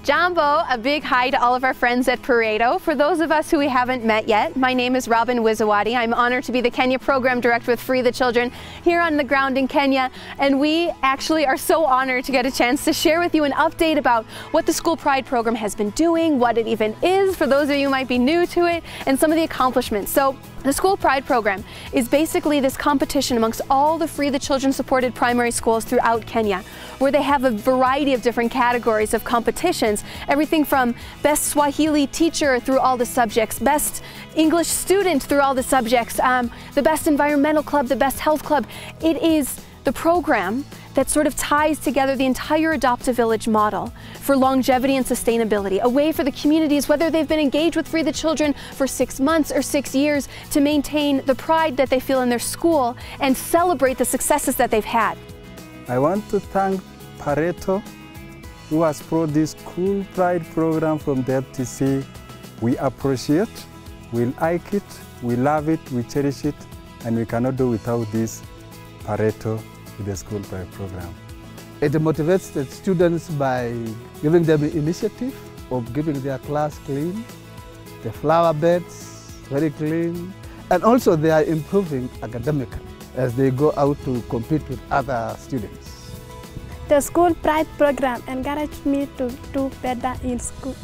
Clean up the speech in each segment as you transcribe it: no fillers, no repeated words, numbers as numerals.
Jambo, a big hi to all of our friends at Pareto. For those of us who we haven't met yet, my name is Robin Wizawadi. I'm honored to be the Kenya Program Director with Free the Children here on the ground in Kenya. And we actually are so honored to get a chance to share with you an update about what the School Pride Program has been doing, what it even is, for those of you who might be new to it, and some of the accomplishments. So the School Pride Program is basically this competition amongst all the Free the Children supported primary schools throughout Kenya, where they have a variety of different categories of competitions, everything from best Swahili teacher through all the subjects, best English student through all the subjects, the best environmental club, the best health club. It is the program that sort of ties together the entire Adopt a Village model for longevity and sustainability, a way for the communities, whether they've been engaged with Free the Children for 6 months or 6 years, to maintain the pride that they feel in their school and celebrate the successes that they've had. I want to thank Pareto, who has brought this School Pride program from the FTC. We appreciate, we like it, we love it, we cherish it, and we cannot do without this Pareto with the School Pride program. It motivates the students by giving them the initiative of keeping their class clean, the flower beds very clean, and also they are improving academically as they go out to compete with other students. The School Pride program encouraged me to do better in school.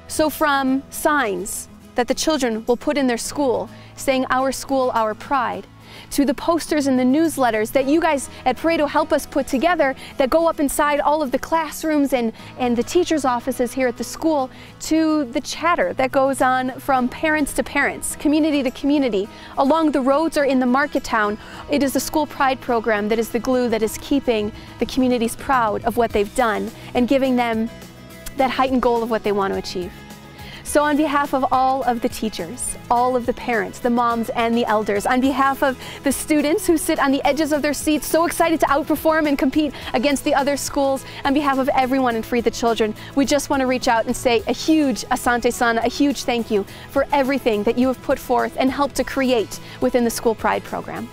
So from signs that the children will put in their school saying "Our school, our pride," to the posters and the newsletters that you guys at Pareto help us put together that go up inside all of the classrooms and the teachers' offices here at the school, to the chatter that goes on from parents to parents, community to community, along the roads or in the market town. It is the School Pride program that is the glue that is keeping the communities proud of what they've done and giving them that heightened goal of what they want to achieve. So on behalf of all of the teachers, all of the parents, the moms and the elders, on behalf of the students who sit on the edges of their seats so excited to outperform and compete against the other schools, on behalf of everyone in Free the Children, we just want to reach out and say a huge asante sana, a huge thank you for everything that you have put forth and helped to create within the School Pride program.